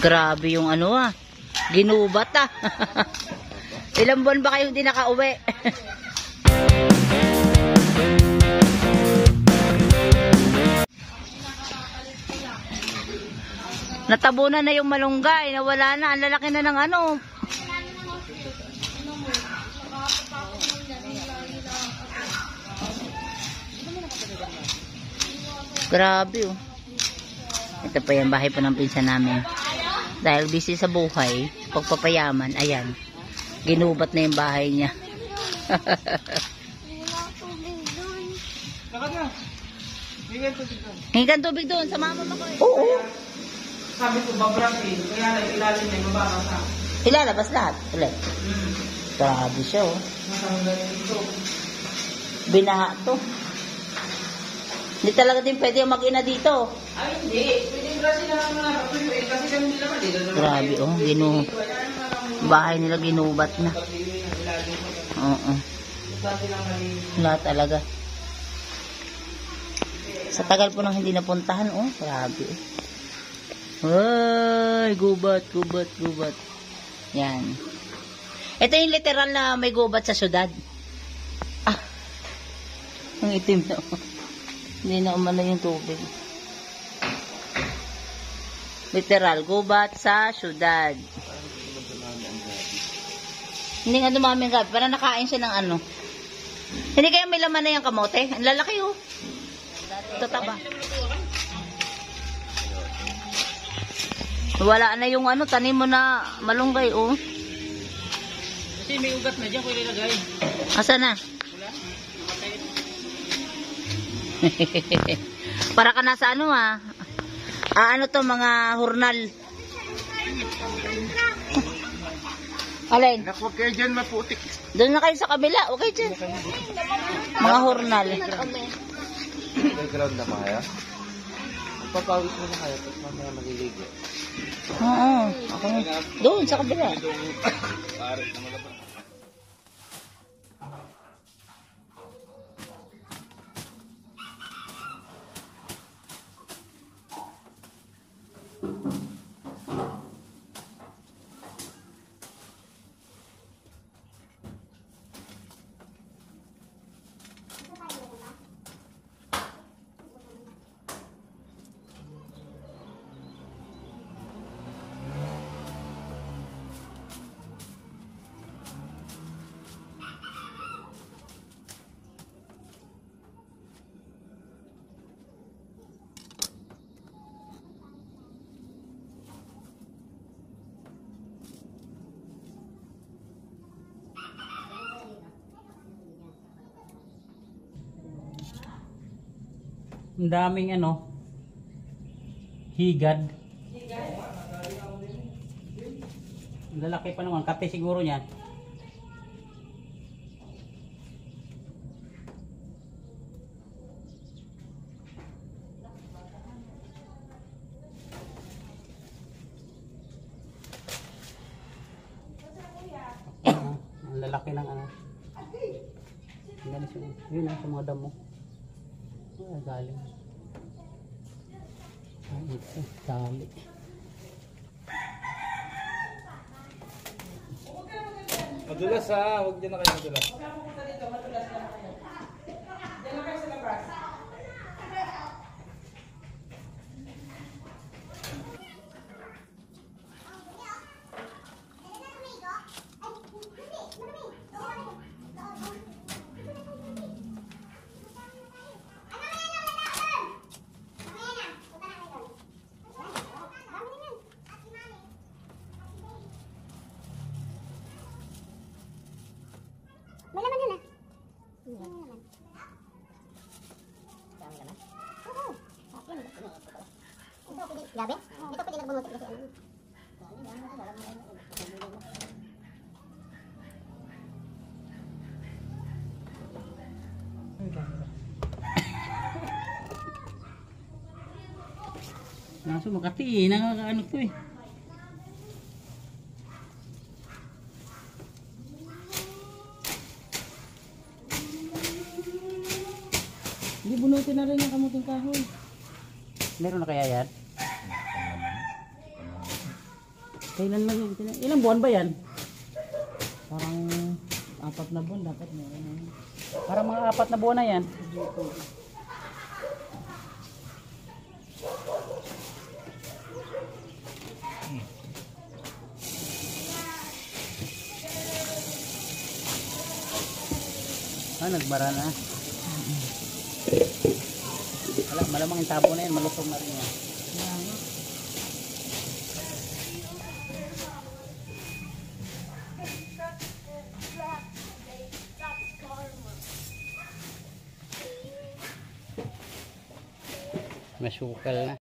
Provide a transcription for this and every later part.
Grabe yung ano ginubat Ilang buwan ba kayo hindi nakauwi? Natabunan na yung malunggay, nawala na, ang lalaki na ng ano. Grabe Ito pa yung bahay po ng pinsan namin. Dahil busy sa buhay, pagpapayaman, ayan. Ginubat na yung bahay niya. Hingan tubig doon, sa mama mo ko Oo. Sabi ko babrasin, kaya lang ilalim na yung mababasa. Ilalabas lahat ulit. Grabe siya Binaha to. Hindi talaga din pwede mag-ina dito. Ay hindi, pwede brasin na lang kasi ganun nila pa dito. Grabe bahay nila ginubat na. Oo. Lahat talaga. Sa tagal po nang hindi napuntahan grabe Ay, gubat. Yan. Ito yung literal na may gubat sa syudad. Ang itim na Hindi na umano yung tubig. Literal, gubat sa syudad. Hindi nga dumami ang gabi. Parang nakain siya ng ano. Hindi kaya may laman na yung kamote? Ang lalaki Ito taba. Wala na yung tanim mo na malunggay Kasi may ugat na dyan, kung ilagay. Asa na? Wala. Para ka na sa ano to, mga hurnal. Alin? Huwag kayo dyan maputik. Doon na kayo sa kabila, okay dyan. Mga hurnal. Background na ba kaya? Papawis mo na kayo, tapos mamaya maliligo. Oo. Doon sa kabila. Ang daming higad. Lalaki pa naman, kate siguro niyan. Ang lalaki ng Yun sa mga damo. Galing. Ito, tali. Madulas huwag dyan na kayo madulas. Dyan na kayo sa labas. May laman yun May laman. Dami laman? Oo. Ito pwede, gabi? Ito pwede nagbumutik kasi Naso Makati nakakaano to Hindi bunutin na rin yung kamuting kahoy. Meron na kaya yan? Kailan lang yun? Ilang buwan ba yan? Parang 4 na buwan dapat mo. Parang mga 4 na buwan na yan. Nagbara na. Malamang yung tabo na yan, malutong na rin yan. Masukal na.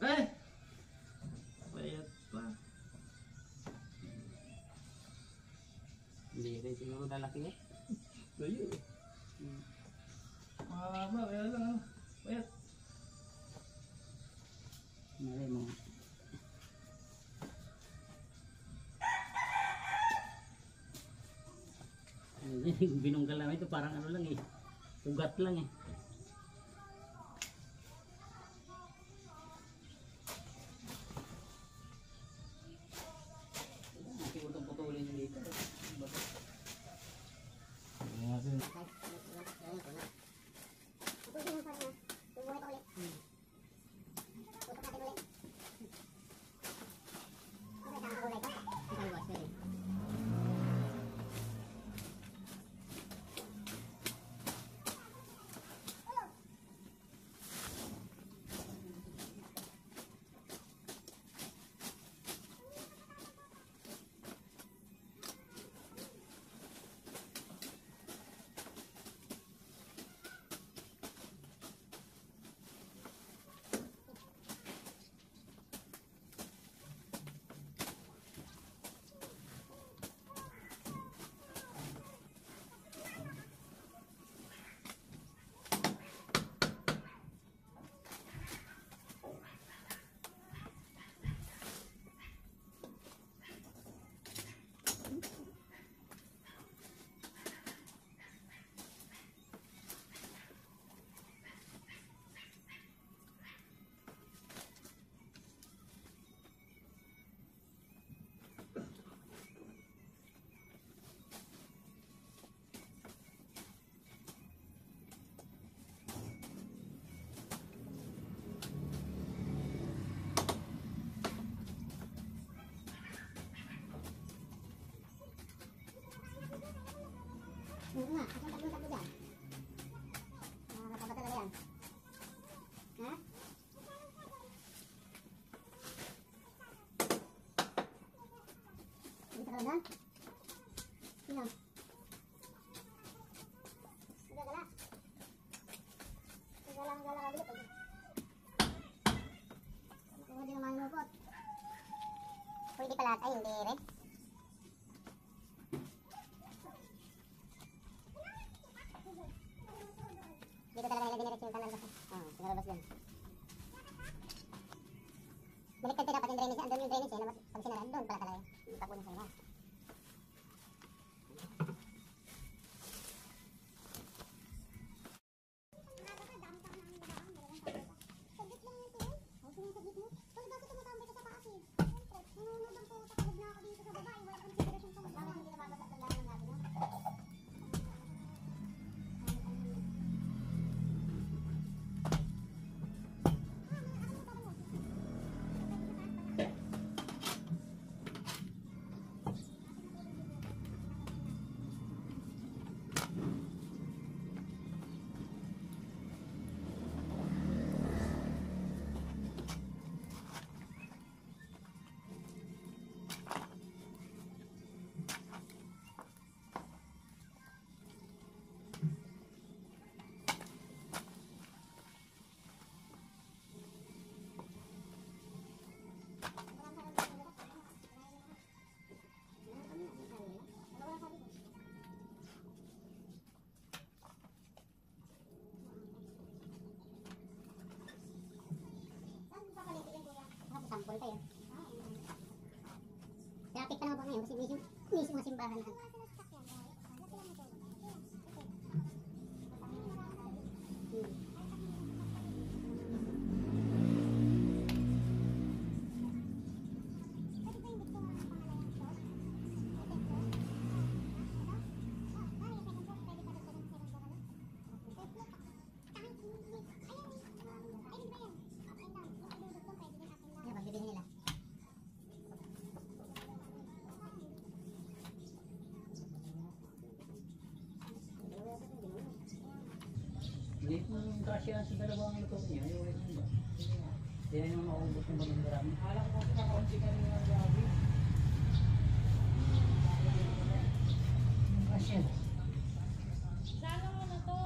Eh! Payat pa. Hindi rin siguro lalaki eh. Layo eh. Mahaba, kaya lang ano. Payat. Malay mo. Binunggal namin ito parang ano lang eh. Ugat lang eh. Siguro putulin yung dito. Oo nga, asan tatlo dyan? Nakakapata talaga yan. Ha? Dito ka lang doon? Sino? Gagala. Gagala ka dito. Nakuha din naman yung pot. Pwede pala ay hindi rin. Dito talaga nila diniretso yung tanan. Sinarabas yan. Baliktad dapat yung drainage. Andun yung drainage eh. Pag sinara, doon pala talaga. Tapon sa iba. Volta yun. Traffic pa naman po ngayon kasi mismo mga simbahan na. Bibili nila. Hindi po kasya sa dalawang luto niya. Yung ulit mo ba? Hindi na yung maubos ng bagong marami. Alam ko kakaunti ka nila ng grabe. Kasya. Sana mo na to.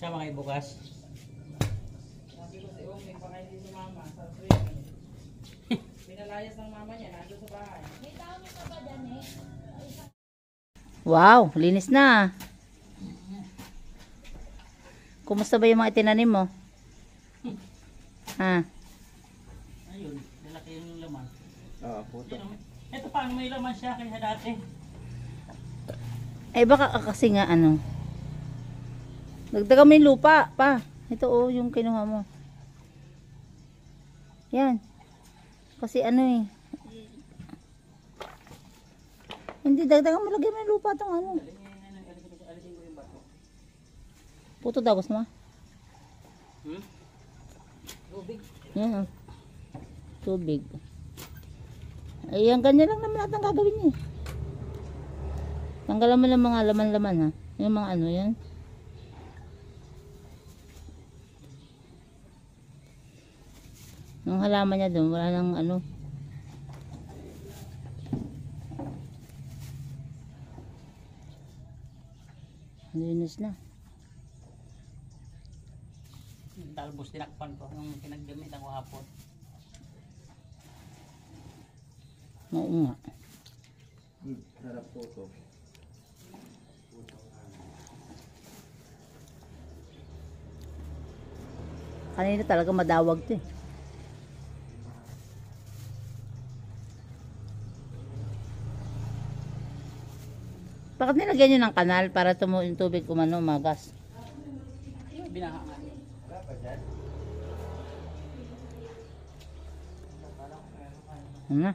Siya mga ibukas. Sabi ko si Ong, may pakain din si mama sa swimming. Pinalayas ng mama niya, nandun sa bahay. May tao niyo pa ba dyan eh? Wow, linis na. Kumusta ba yung mga itinanim mo? Ha? Ayun, lalaki yung laman. Oo, puto. Ito paano may laman siya kaya dati. Eh baka kasi nga ano. Dagdagan mo yung lupa pa. Ito oh, yung kinuha mo. Yan. Kasi ano eh. Hindi, dagdagan mo, lagyan mo yung lupa itong ano. Puto daw, gusto mo? Tubig. Yan oh. Tubig. Ayan, ganyan lang naman natin gagawin niya. Tanggalan mo lang mga laman-laman ha. Yung mga ano yan. Yung halaman niya doon, wala nang ano. Linis na. Talbos tinakpan ko nung pinaggamit ako hapon. Oo nga. Harap puto. Kanina talaga madawag to eh. Bakit nilagyan nyo ng kanal para yung tubig umano, magas? Binaha nga. Ano na?